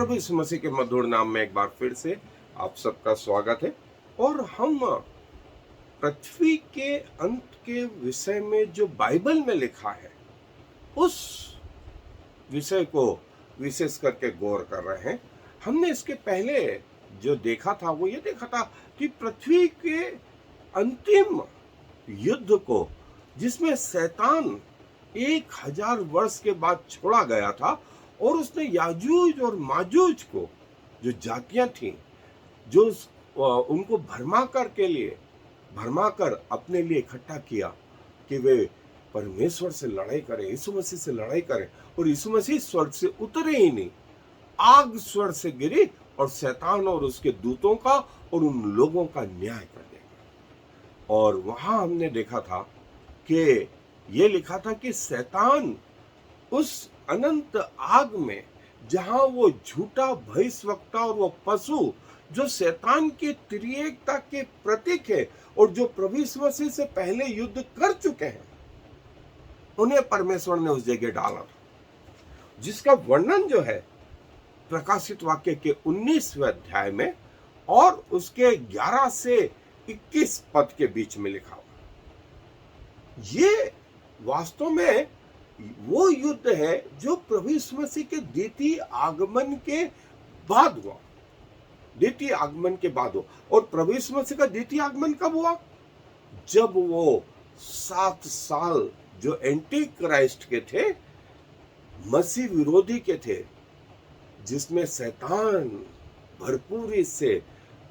प्रभु यीशु मसीह के मधुर नाम में एक बार फिर से आप सबका स्वागत है। और हम पृथ्वी के अंत के विषय में जो बाइबल में लिखा है उस विषय को विशेष करके गौर कर रहे हैं। हमने इसके पहले जो देखा था वो ये देखा था कि पृथ्वी के अंतिम युद्ध को, जिसमें शैतान 1000 वर्ष के बाद छोड़ा गया था और उसने याजूज और माजूज को, जो जातियां थीं, जो उनको भरमाकर अपने लिए इकट्ठा किया कि वे परमेश्वर से लड़ाई करें, यीशु मसीह से लड़ाई करें। और यीशु मसीह स्वर्ग से उतरे ही नहीं, आग स्वर्ग से गिरी और शैतान और उसके दूतों का और उन लोगों का न्याय कर देगा। और वहां हमने देखा था कि ये लिखा था कि शैतान उस अनंत आग में, जहां वो झूठा भविष्यवक्ता और वो पशु जो शैतान की त्रिएकता के प्रतीक है और जो प्रभु यीशु मसीह से पहले युद्ध कर चुके हैं, उन्हें परमेश्वर ने उस जगह डाला, जिसका वर्णन जो है प्रकाशित वाक्य के 19वें अध्याय में और उसके 11 से 21 पद के बीच में लिखा हुआ। ये वास्तव में वो युद्ध है जो प्रभु यीशु मसीह के द्वितीय आगमन के बाद हुआ। द्वितीय आगमन के बाद हुआ। और प्रभु यीशु मसीह का द्वितीय आगमन कब हुआ? जब वो 7 साल जो एंटी क्राइस्ट के थे, मसीह विरोधी के थे, जिसमें शैतान भरपूरी से,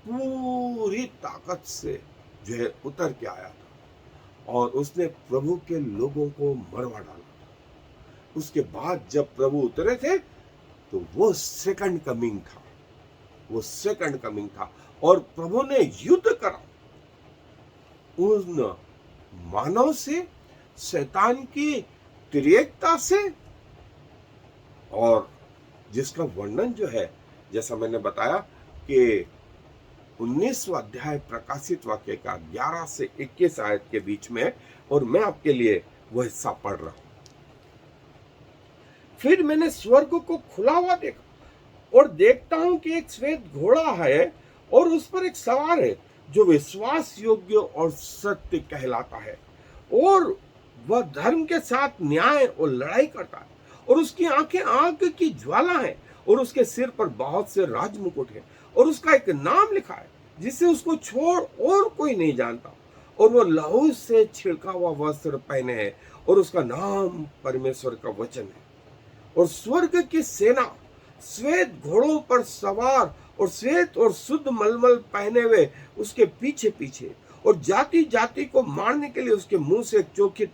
पूरी ताकत से जो है उतर के आया था और उसने प्रभु के लोगों को मरवा डाला। उसके बाद जब प्रभु उतरे थे तो वो सेकंड कमिंग था, वो सेकंड कमिंग था। और प्रभु ने युद्ध करा उन मानव से, शैतान की त्रिएकता से, और जिसका वर्णन जो है, जैसा मैंने बताया कि 19वां अध्याय प्रकाशित वाक्य का 11 से 21 आयत के बीच में, और मैं आपके लिए वह हिस्सा पढ़ रहा हूं। फिर मैंने स्वर्ग को खुला हुआ देखा और देखता हूं कि एक श्वेत घोड़ा है और उस पर एक सवार है जो विश्वास योग्य और सत्य कहलाता है, और वह धर्म के साथ न्याय और लड़ाई करता है। और उसकी आंखें आग की ज्वाला है और उसके सिर पर बहुत से राजमुकुट है और उसका एक नाम लिखा है जिसे उसको छोड़ और कोई नहीं जानता। और वो लहू से छिड़का हुआ वस्त्र पहने है और उसका नाम परमेश्वर का वचन है। और स्वर्ग की सेना श्वेत घोड़ों पर सवार और श्वेत और शुद्ध मलमल पहने हुए उसके पीछे पीछे, और जाति जाति को मारने के लिए उसके मुंह से एक चोखी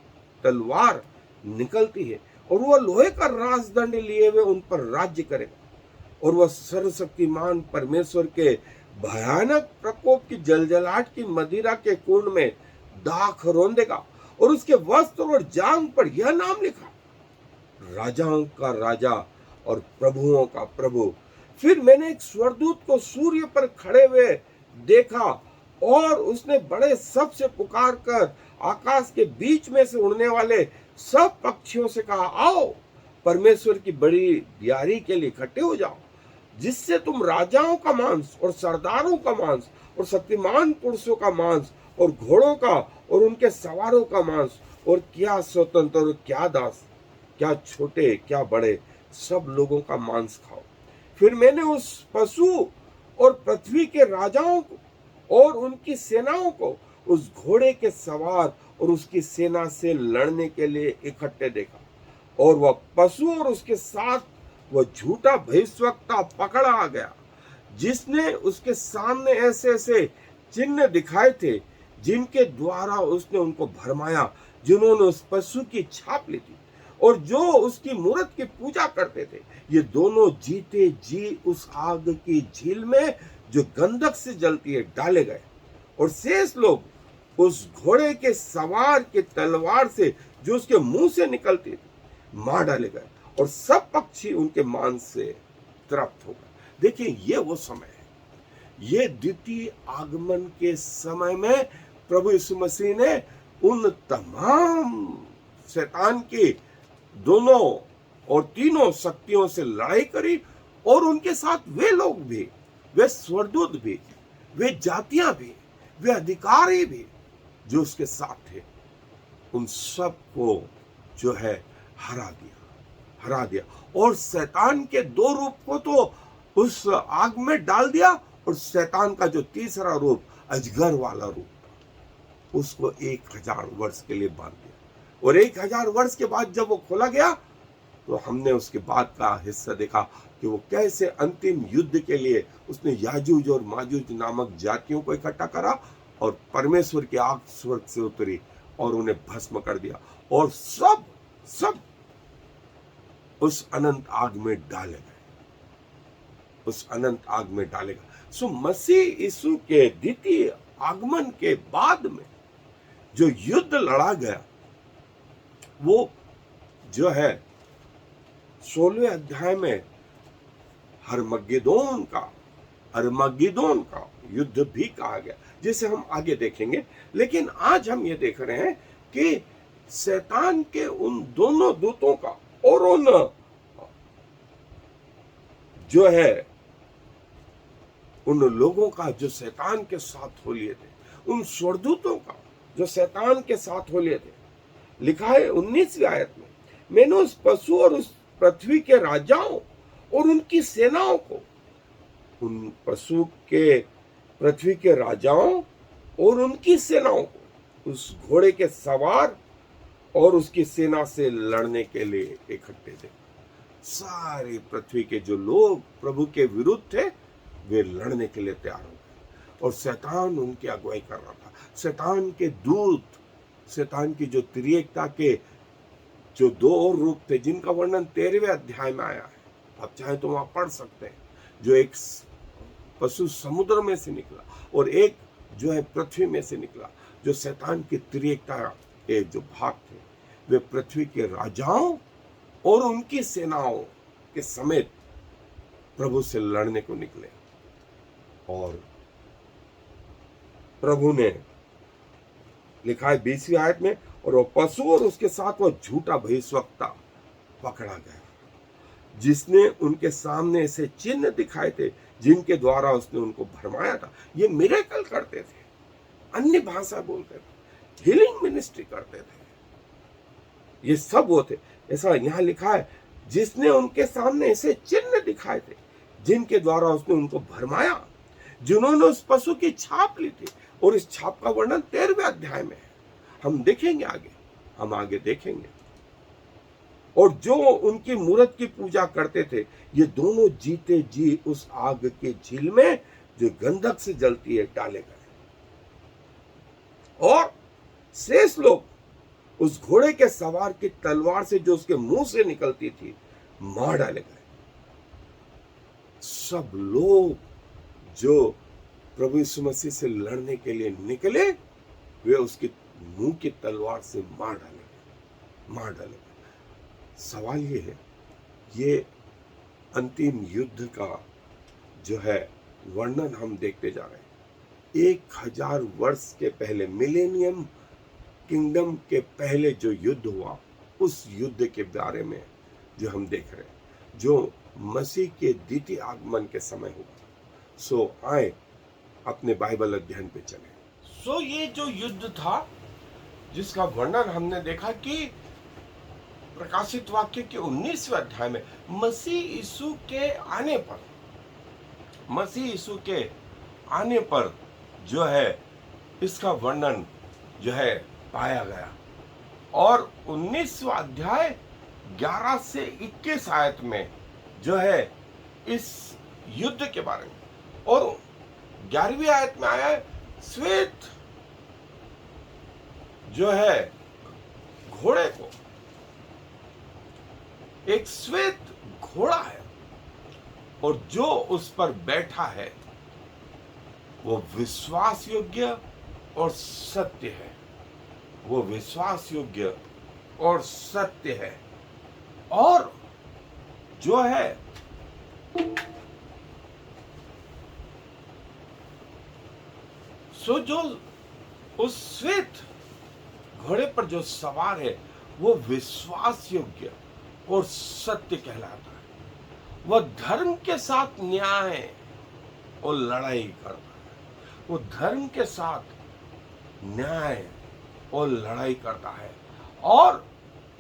तलवार निकलती है, और वह लोहे का राजदंड लिए हुए उन पर राज्य करेगा। और वह सर्वशक्तिमान परमेश्वर के भयानक प्रकोप की जलजलाहट की मदिरा के कुंड में दाख रौंदेगा। और उसके वस्त्र और जांघ पर यह नाम लिखा, राजाओं का राजा और प्रभुओं का प्रभु। फिर मैंने एक स्वर्गदूत को सूर्य पर खड़े हुए देखा और उसने बड़े शब्द से पुकार कर आकाश के बीच में से उड़ने वाले सब पक्षियों से कहा, आओ परमेश्वर की बड़ी दियारी के लिए इकट्ठे हो जाओ, जिससे तुम राजाओं का मांस और सरदारों का मांस और शक्तिमान पुरुषों का मांस और घोड़ों का और उनके सवारों का मांस, और क्या स्वतंत्र और क्या दास, क्या छोटे क्या बड़े, सब लोगों का मांस खाओ। फिर मैंने उस पशु और पृथ्वी के राजाओं को और उनकी सेनाओं को उस घोड़े के सवार और उसकी सेना से लड़ने के लिए इकट्ठे देखा, और वह पशु और उसके साथ वह झूठा भविष्यवक्ता पकड़ा आ गया, जिसने उसके सामने ऐसे ऐसे चिन्ह दिखाए थे जिनके द्वारा उसने उनको भरमाया, जिन्होंने उस पशु की छाप ली थी और जो उसकी मूरत की पूजा करते थे। ये दोनों जीते जी उस आग की झील में जो गंधक से जलती है डाले गए, और शेष लोग उस घोड़े के सवार की तलवार से जो उसके मुंह से निकलती थी मार डाले गए, और सब पक्षी उनके मांस से तृप्त हो गए। देखिए, ये वो समय है, ये द्वितीय आगमन के समय में प्रभु यीशु मसीह ने उन तमाम शैतान की दोनों और तीनों शक्तियों से लड़ाई करी और उनके साथ वे लोग भी, वे स्वर्गदूत भी, वे जातियां भी, वे अधिकारी भी जो उसके साथ थे, उन सब को जो है हरा दिया। और शैतान के दो रूप को तो उस आग में डाल दिया, और शैतान का जो तीसरा रूप, अजगर वाला रूप, उसको 1000 वर्ष के लिए बांध दिया। और 1000 वर्ष के बाद जब वो खोला गया, तो हमने उसके बाद का हिस्सा देखा कि वो कैसे अंतिम युद्ध के लिए उसने याजूज और माजूज नामक जातियों को इकट्ठा करा, और परमेश्वर की आग स्वर्ग से उतरी और उन्हें भस्म कर दिया, और सब उस अनंत आग में डाले गए, उस अनंत आग में डालेगा। सो मसीह यीशु के द्वितीय आगमन के बाद में जो युद्ध लड़ा गया, वो जो है 16वें अध्याय में हरमगेदोन का युद्ध भी कहा गया, जिसे हम आगे देखेंगे। लेकिन आज हम ये देख रहे हैं कि शैतान के उन दोनों दूतों का और उन जो है उन लोगों का जो शैतान के साथ हो लिए थे, उन स्वर्गदूतों का जो शैतान के साथ हो लिए थे, लिखा है 19वीं आयत में, मैंने उस पशु और उस पृथ्वी के राजाओं और उनकी सेनाओं को, उन पशु के, पृथ्वी के राजाओं और उनकी सेनाओं को, उस घोड़े के सवार और उसकी सेना से लड़ने के लिए इकट्ठे थे। सारी पृथ्वी के जो लोग प्रभु के विरुद्ध थे, वे लड़ने के लिए तैयार हो गए, और शैतान उनकी अगुवाई कर रहा था। शैतान के दूत, शैतान की जो त्रिएकता के जो दो और रूप थे, जिनका वर्णन 13वें अध्याय में आया है, आप चाहे तो वहां पढ़ सकते हैं। जो एक पशु समुद्र में से निकला और एक जो है पृथ्वी में से निकला। जो शैतान की त्रिएकता के जो भाग थे, वे पृथ्वी के राजाओं और उनकी सेनाओं के समेत प्रभु से लड़ने को निकले। और प्रभु ने, लिखा है 20वीं आयत में, और वो पशु और उसके साथ वो झूठा भविष्यवक्ता पकड़ा गया, जिसने उनके सामने ऐसे चिन्ह दिखाए थे जिनके द्वारा उसने उनको भरमाया था। ये मिरेकल करते थे, अन्य भाषा बोलते थे, हीलिंग मिनिस्ट्री करते थे, ये सब वो थे। ऐसा यहाँ लिखा है, जिसने उनके सामने ऐसे चिन्ह दिखाए थे जिनके द्वारा उसने उनको भरमाया, जिन्होंने उस पशु की छाप ली थी। और इस छाप का वर्णन 13वें अध्याय में है, हम देखेंगे आगे, हम आगे देखेंगे। और जो उनकी मूर्त की पूजा करते थे, ये दोनों जीते जी उस आग के झील में जो गंधक से जलती है डाले गए, और शेष लोग उस घोड़े के सवार की तलवार से जो उसके मुंह से निकलती थी मार डाले गए। सब लोग जो प्रभु यीशु मसीह से लड़ने के लिए निकले, वे उसके मुंह की तलवार से मार डाले गए। सवाल ये है, ये अंतिम युद्ध का जो है वर्णन हम देखते जा रहे हैं। 1000 वर्ष के पहले, मिलेनियम किंगडम के पहले जो युद्ध हुआ, उस युद्ध के बारे में जो हम देख रहे हैं, जो मसीह के द्वितीय आगमन के समय हुआ। सो आए अपने बाइबल अध्ययन पे चले। ये जो युद्ध था, जिसका वर्णन हमने देखा कि प्रकाशित वाक्य के 19वें अध्याय में मसीह यीशु के आने पर जो है इसका वर्णन जो है पाया गया। और 19वां अध्याय 11 से 21 आयत में जो है इस युद्ध के बारे में, और 11वीं आयत में आया है, श्वेत जो है घोड़े को, एक श्वेत घोड़ा है, और जो उस पर बैठा है वो विश्वास योग्य और सत्य है। वो विश्वास योग्य और सत्य है। और जो है जो उस श्वेत घोड़े पर जो सवार है, वो विश्वास योग्य और सत्य कहलाता है। वह धर्म के साथ न्याय और लड़ाई करता है। वो धर्म के साथ न्याय और लड़ाई करता है। और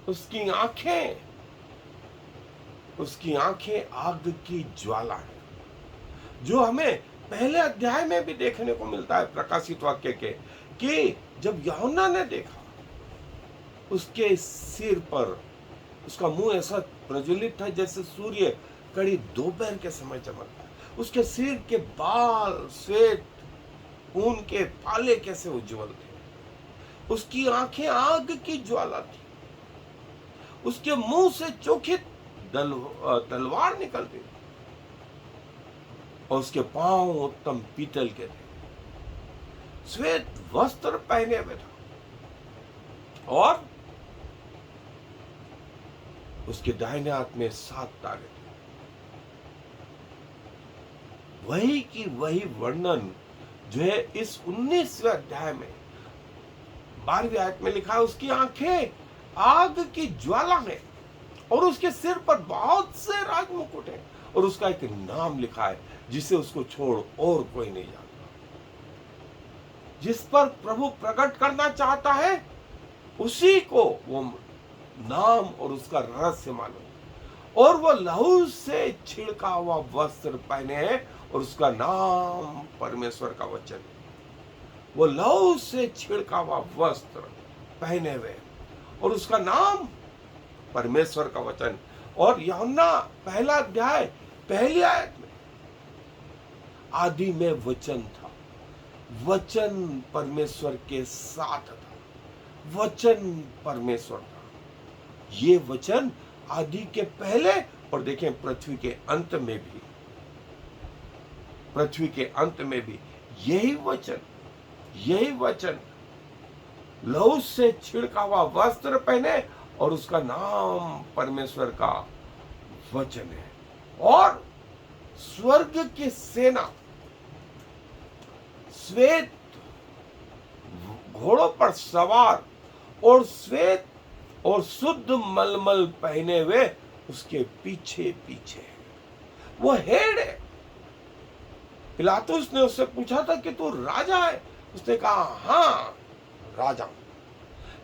उसकी आंखें आग की ज्वाला है, जो हमें पहले अध्याय में भी देखने को मिलता है प्रकाशित वाक्य के, कि जब यूहन्ना ने देखा, उसके सिर पर उसका मुंह ऐसा प्रज्वलित था जैसे सूर्य कड़ी दोपहर के समय चमकता है। उसके सिर के बाल श्वेत ऊन के पाले कैसे उज्जवल थे। उसकी आंखें आग की ज्वाला थी। उसके मुंह से चोखी तलवार निकलती थी और उसके पांव उत्तम पीतल के थे। श्वेत वस्त्र पहने हुए था और उसके दाहिने हाथ में 7 तारे थे। वही की वही वर्णन जो है इस 19वें अध्याय में 12वीं आयत में लिखा है। उसकी आंखें आग की ज्वाला है और उसके सिर पर बहुत से राजमुकुट हैं और उसका एक नाम लिखा है जिसे उसको छोड़ और कोई नहीं जानता। जिस पर प्रभु प्रकट करना चाहता है उसी को वो नाम और उसका रहस्य मालूम। और वो लहू से छिड़का हुआ वस्त्र पहने है और उसका नाम परमेश्वर का वचन है। वो लहू से छिड़का हुआ वस्त्र पहने हुए और उसका नाम परमेश्वर का वचन। और यूहन्ना पहला अध्याय पहली आयत में, आदि में वचन था, वचन परमेश्वर के साथ था, वचन परमेश्वर था। ये वचन आदि के पहले, और देखें पृथ्वी के अंत में भी यही वचन लहू से छिड़का हुआ वस्त्र पहने और उसका नाम परमेश्वर का वचन है। और स्वर्ग की सेना श्वेत घोड़ों पर सवार और श्वेत और शुद्ध मलमल पहने हुए उसके पीछे पीछे है। वो हेड है। पिलातुस ने उससे पूछा था कि तू राजा है? उसने कहा हाँ राजा हूं,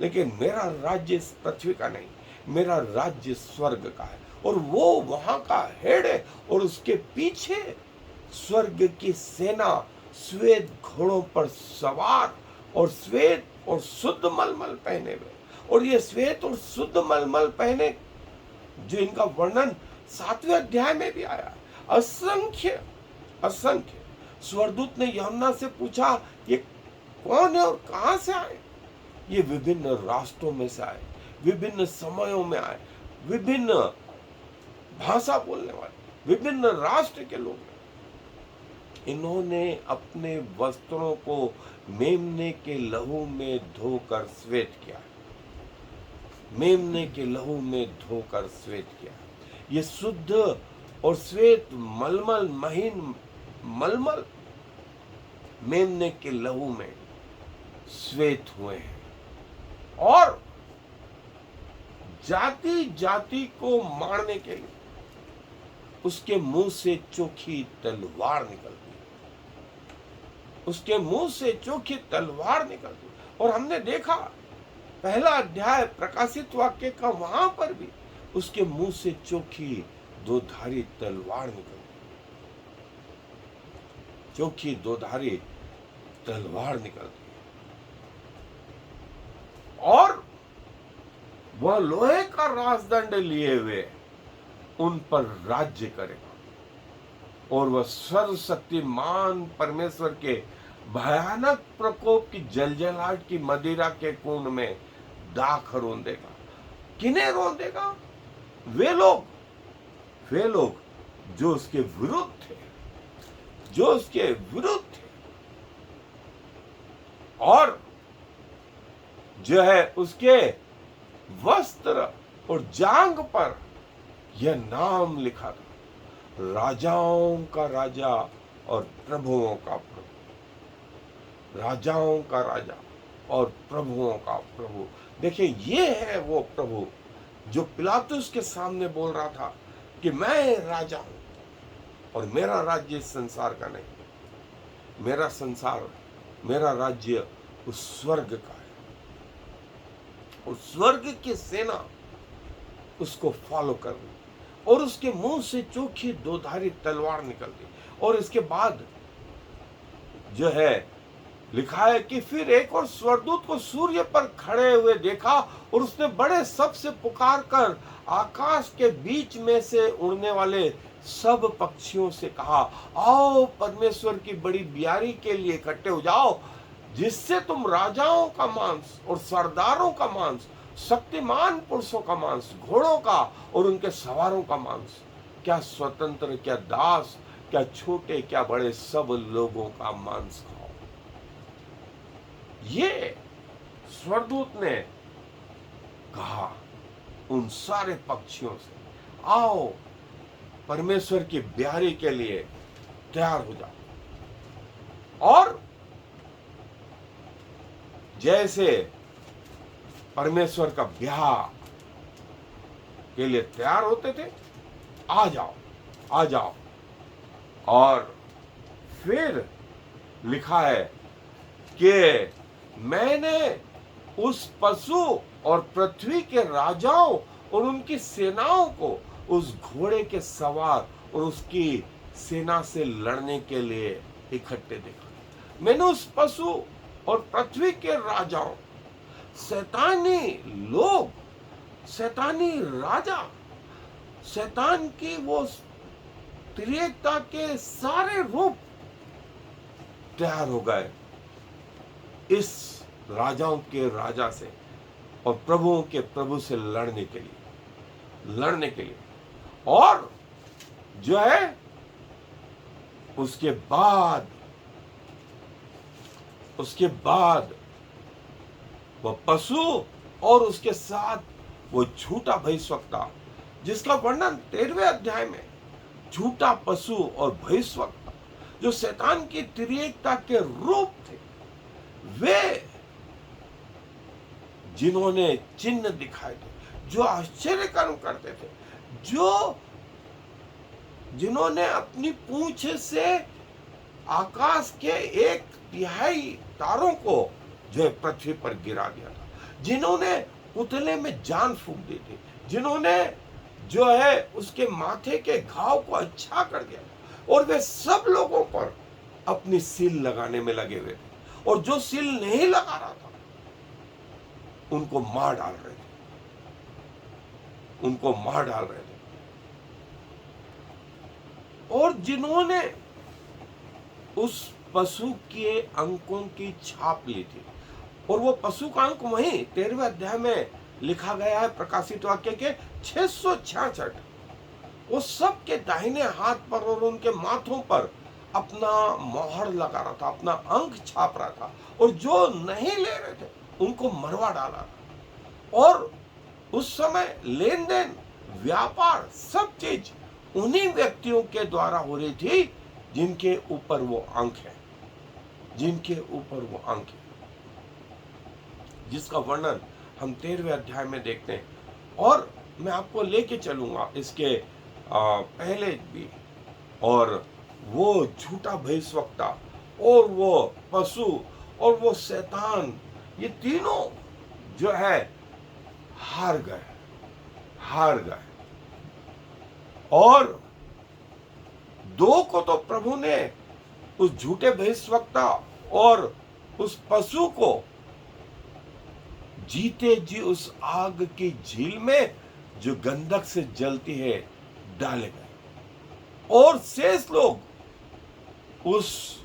लेकिन मेरा राज्य इस पृथ्वी का नहीं, मेरा राज्य स्वर्ग का है। और वो वहां का हेड है और उसके पीछे स्वर्ग की सेना श्वेत घोड़ों पर सवार और श्वेत और शुद्ध मलमल पहने हुए। और ये श्वेत और शुद्ध मलमल पहने, जो इनका वर्णन 7वें अध्याय में भी आया, असंख्य स्वर्गदूत ने यूहन्ना से पूछा ये कौन है और कहां से आए? ये विभिन्न राष्ट्रों में से आए, विभिन्न समयों में आए, विभिन्न भाषा बोलने वाले, विभिन्न राष्ट्र के लोग। इन्होंने अपने वस्त्रों को मेमने के लहू में धोकर श्वेत किया। मेमने के लहू में धोकर श्वेत किया। ये शुद्ध और श्वेत मलमल, महीन मलमल मेमने के लहू में श्वेत हुए हैं। और जाति जाति को मारने के लिए उसके मुंह से चोखी तलवार निकलती, उसके मुंह से चोखी तलवार निकलती। और हमने देखा पहला अध्याय प्रकाशित वाक्य का, वहां पर भी उसके मुंह से चोखी 2-धारी तलवार निकलती, चोखी 2-धारी तलवार निकलती। और वह लोहे का राजदंड लिए हुए उन पर राज्य करेगा और वह सर्वशक्तिमान परमेश्वर के भयानक प्रकोप की जलजलाहट की मदिरा के कुंड में दाख रौंदेगा। किन्हें रौंदेगा? वे लोग जो उसके विरुद्ध थे, और जो है उसके वस्त्र और जांग पर यह नाम लिखा था, राजाओं का राजा और प्रभुओं का प्रभु, राजाओं का राजा और प्रभुओं का प्रभु। देखिए, ये है वो प्रभु जो पिलातुस के सामने बोल रहा था, कि मैं राजा हूं और मेरा राज्य इस संसार का नहीं, मेरा संसार, मेरा राज्य उस स्वर्ग का है। उस स्वर्ग की सेना उसको फॉलो कर रही और उसके मुंह से चोखी दोधारी तलवार निकलती। और इसके बाद जो है लिखा है कि फिर एक और स्वर्गदूत को सूर्य पर खड़े हुए देखा और उसने बड़े शब्द से पुकार कर आकाश के बीच में से उड़ने वाले सब पक्षियों से कहा, आओ परमेश्वर की बड़ी बियारी के लिए इकट्ठे हो जाओ, जिससे तुम राजाओं का मांस और सरदारों का मांस, शक्तिमान पुरुषों का मांस, घोड़ों का और उनके सवारों का मांस, क्या स्वतंत्र, क्या दास, क्या छोटे, क्या बड़े, सब लोगों का मांस खाओ। ये स्वर्गदूत ने कहा उन सारे पक्षियों से, आओ परमेश्वर की ब्यारी के लिए तैयार हो जाओ। और जैसे परमेश्वर का ब्याह के लिए तैयार होते थे, आ जाओ आ जाओ। और फिर लिखा है कि मैंने उस पशु और पृथ्वी के राजाओं और उनकी सेनाओं को उस घोड़े के सवार और उसकी सेना से लड़ने के लिए इकट्ठे देखा। मैंने उस पशु और पृथ्वी के राजाओं, शैतानी लोग, शैतानी राजा, शैतान की वो त्रिएकता के सारे रूप तैयार हो गए इस राजाओं के राजा से और प्रभुओं के प्रभु से लड़ने के लिए। और जो है उसके बाद वह पशु और उसके साथ वो झूठा भविष्यवक्ता, जिसका वर्णन 13वें अध्याय में, झूठा पशु और भविष्यवक्ता जो शैतान की त्रिएकता के रूप थे, वे जिन्होंने चिन्ह दिखाए थे, जो आश्चर्य कर्म करते थे, जिन्होंने अपनी पूंछ से आकाश के 1/3 तारों को जो है पृथ्वी पर गिरा दिया था, जिन्होंने पुतले में जान फूंक दी थी, जिन्होंने जो है उसके माथे के घाव को अच्छा कर दिया, और वे सब लोगों पर अपनी सील लगाने में लगे हुए थे, और जो सील नहीं लगा रहा था उनको मार डाल रहे थे। और जिन्होंने उस पशु के अंकों की छाप ली थी, और वो पशु का अंक वहीं 13वें अध्याय में लिखा गया है, प्रकाशित वाक्य के 666, वो सब के दाहिने हाथ पर और उनके माथों पर अपना मोहर लगा रहा था, अपना अंक छाप रहा था, और जो नहीं ले रहे थे उनको मरवा डाला था। और उस समय लेन देन, व्यापार, सब चीज उन्हीं व्यक्तियों के द्वारा हो रही थी जिनके ऊपर वो अंक है, जिसका वर्णन हम 13वें अध्याय में देखते हैं। और मैं आपको लेके चलूंगा इसके पहले भी। और वो झूठा भविष्यवक्ता और वो पशु और वो शैतान, ये तीनों जो है हार गए। और 2 को तो प्रभु ने, उस झूठे भविष्यवक्ता और उस पशु को, जीते जी उस आग की झील में जो गंधक से जलती है डाले गए, और शेष लोग उस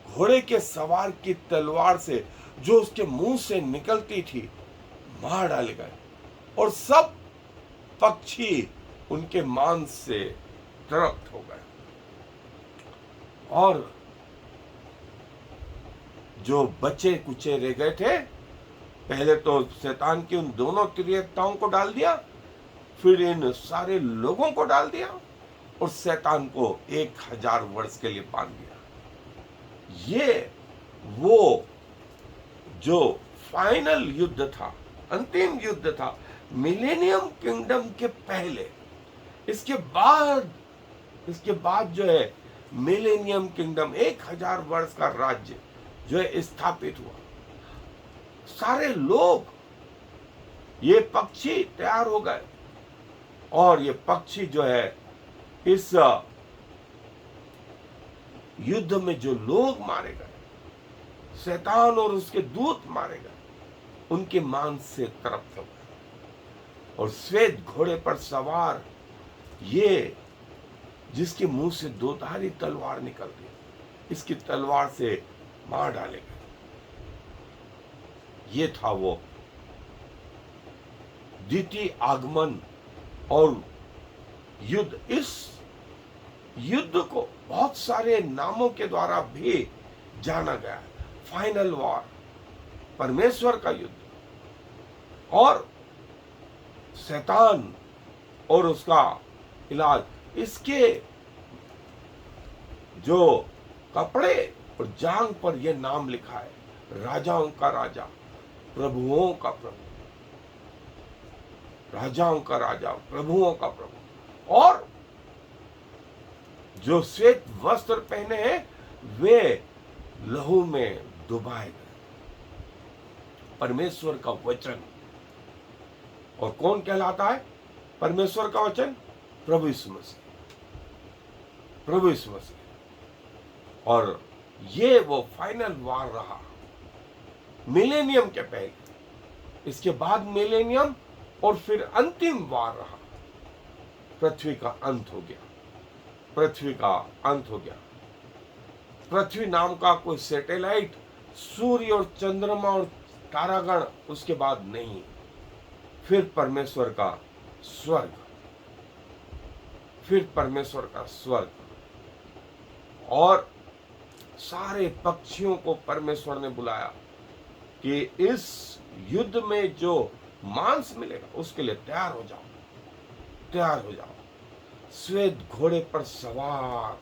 घोड़े के सवार की तलवार से जो उसके मुंह से निकलती थी मार डाले गए, और सब पक्षी उनके मांस से तृप्त हो गए। और जो बचे कुचे रह गए थे, पहले तो शैतान की उन दोनों त्रिएकताओं को डाल दिया, फिर इन सारे लोगों को डाल दिया, और शैतान को 1000 वर्ष के लिए बांध दिया। ये वो जो फाइनल युद्ध था, अंतिम युद्ध था, मिलेनियम किंगडम के पहले, इसके बाद जो है मिलेनियम किंगडम, 1000 वर्ष का राज्य जो है स्थापित हुआ। सारे लोग, ये पक्षी तैयार हो गए और ये पक्षी जो है इस युद्ध में जो लोग मारे गए, शैतान और उसके दूत मारे गए, उनके मांस से तृप्त हो गए। और श्वेत घोड़े पर सवार ये, जिसके मुंह से दोधारी तलवार निकलती, इसकी तलवार से मार डाले गए। ये था वो द्वितीय आगमन और युद्ध। इस युद्ध को बहुत सारे नामों के द्वारा भी जाना गया है। फाइनल वॉर, परमेश्वर का युद्ध, और शैतान और उसका इलाज। इसके जो कपड़े और जांग पर यह नाम लिखा है, राजाओं का राजा, प्रभुओं का प्रभु, राजाओं का राजा, प्रभुओं का प्रभु। और जो श्वेत वस्त्र पहने हैं वे लहू में डुबाए गए। परमेश्वर का वचन। और कौन कहलाता है परमेश्वर का वचन? प्रभु यीशु मसीह, प्रभु यीशु मसीह। और ये वो फाइनल वार रहा मिलेनियम के पहले, इसके बाद मिलेनियम, और फिर अंतिम वार रहा। पृथ्वी का अंत हो गया, पृथ्वी का अंत हो गया। पृथ्वी नाम का कोई सैटेलाइट, सूर्य और चंद्रमा और तारागण उसके बाद नहीं। फिर परमेश्वर का स्वर्ग, फिर परमेश्वर का स्वर्ग। और सारे पक्षियों को परमेश्वर ने बुलाया कि इस युद्ध में जो मांस मिलेगा उसके लिए तैयार हो जाओ, तैयार हो जाओ। श्वेत घोड़े पर सवार,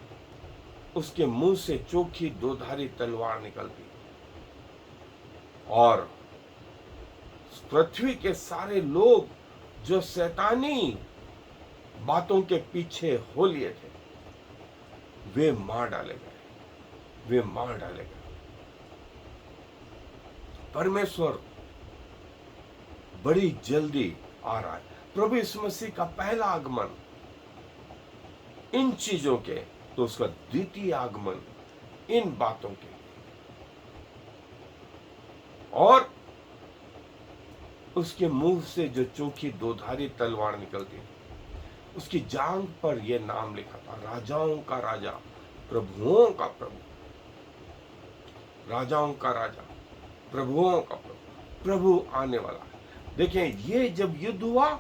उसके मुंह से चोखी दोधारी तलवार निकलती, और पृथ्वी के सारे लोग जो शैतानी बातों के पीछे हो लिए थे, वे मार डाले गए, वे मार डाले गए। परमेश्वर बड़ी जल्दी आ रहा है। प्रभु यीशु मसीह का पहला आगमन इन चीजों के, तो उसका द्वितीय आगमन इन बातों के। और उसके मुंह से जो चोखी दोधारी तलवार निकलती थी, उसकी जांघ पर यह नाम लिखा था, राजाओं का राजा, प्रभुओं का प्रभु, राजाओं का राजा, प्रभुओं का प्रभु। प्रभु आने वाला है। देखें, ये जब युद्ध हुआ,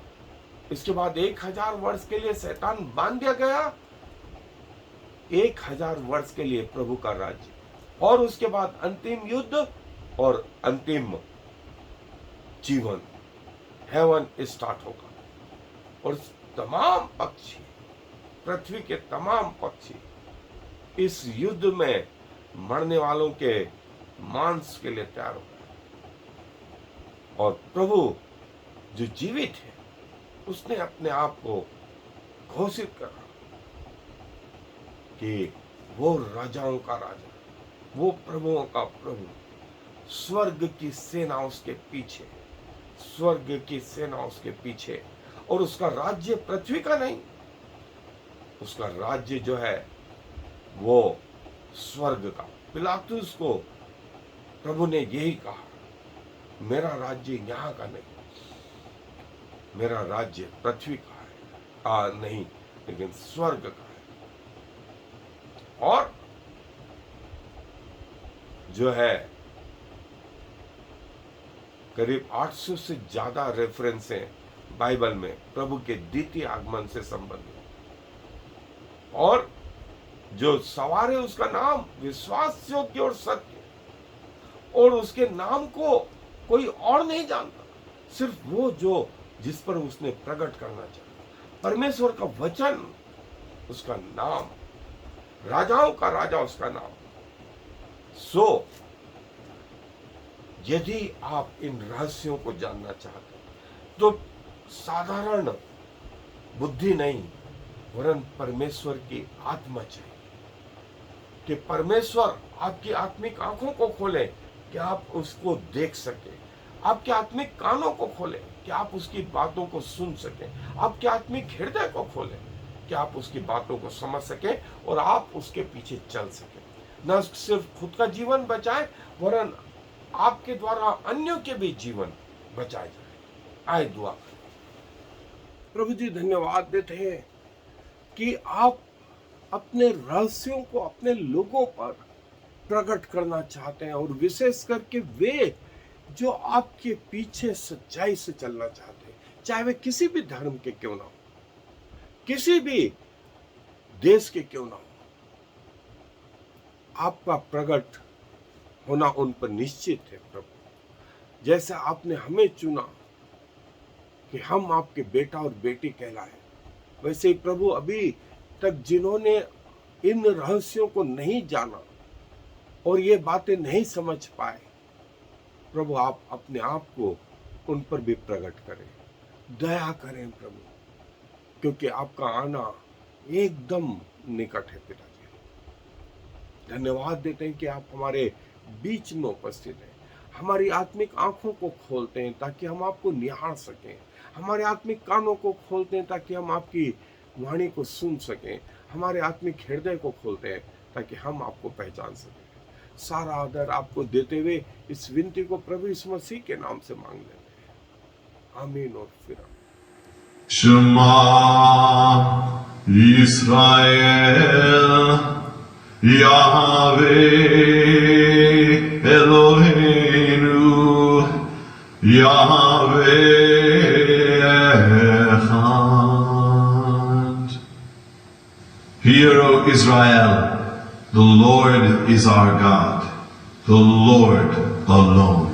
इसके बाद 1000 वर्ष के लिए शैतान बांध दिया गया, 1000 वर्ष के लिए प्रभु का राज्य, और उसके बाद अंतिम युद्ध और अंतिम जीवन, हेवन स्टार्ट होगा। और तमाम पक्षी, पृथ्वी के तमाम पक्षी इस युद्ध में मरने वालों के मांस के लिए तैयार हो गए। और प्रभु जो जीवित है, उसने अपने आप को घोषित करा कि वो राजाओं का राजा, वो प्रभुओं का प्रभु, स्वर्ग की सेना उसके पीछे, स्वर्ग की सेना उसके पीछे। और उसका राज्य पृथ्वी का नहीं, उसका राज्य जो है वो स्वर्ग का। पिलातुस को प्रभु ने यही कहा, मेरा राज्य यहाँ का नहीं, मेरा राज्य पृथ्वी का है, नहीं, लेकिन स्वर्ग का है। और जो है करीब 800 से ज्यादा रेफरेंस हैं बाइबल में प्रभु के द्वितीय आगमन से संबंधित। और जो सवार है उसका नाम विश्वास योग्य और सत्य, और उसके नाम को कोई और नहीं जानता, सिर्फ वो जो जिस पर उसने प्रकट करना चाहा। परमेश्वर का वचन उसका नाम, राजाओं का राजा उसका नाम। सो यदि आप इन रहस्यों को जानना चाहते हैं तो साधारण बुद्धि नहीं, वरन परमेश्वर की आत्मा चाहिए, कि परमेश्वर आपकी आत्मिक आंखों को खोले कि आप उसको देख सके, आपके आत्मिक कानों को खोले कि आप उसकी बातों को सुन सके, आपके आत्मिक हृदय को खोले कि आप उसकी बातों को समझ सके और आप उसके पीछे चल सके। न सिर्फ खुद का जीवन बचाए, वरन आपके द्वारा अन्यों के भी जीवन बचाए जाए। आए दुआ। प्रभु जी, धन्यवाद देते हैं कि आप अपने रहस्यों को अपने लोगों पर प्रकट करना चाहते हैं, और विशेष करके वे जो आपके पीछे सच्चाई से चलना चाहते हैं, चाहे वे किसी भी धर्म के क्यों ना हो, किसी भी देश के क्यों ना हो, आपका प्रकट होना उन पर निश्चित है। प्रभु, जैसे आपने हमें चुना कि हम आपके बेटा और बेटी कहलाए, वैसे ही प्रभु अभी तक जिन्होंने इन रहस्यों को नहीं जाना और ये बातें नहीं समझ पाए, प्रभु आप अपने आप को उन पर भी प्रकट करें, दया करें प्रभु, क्योंकि आपका आना एकदम निकट है। पिताजी, धन्यवाद देते हैं कि आप हमारे बीच में उपस्थित हैं, हमारी आत्मिक आंखों को खोलते हैं ताकि हम आपको निहार सकें, हमारे आत्मिक कानों को खोलते हैं ताकि हम आपकी वाणी को सुन सकें, हमारे आत्मिक हृदय को खोलते हैं ताकि हम आपको पहचान सकें। सारा आदर आपको देते हुए इस विनती को प्रभु यीशु मसीह के नाम से मांग लेते हैं, आमीन और फिर शमा इस्राएल यावे एलोहेनु यावे echad. Hear, O Israel, the Lord is our God, the Lord alone.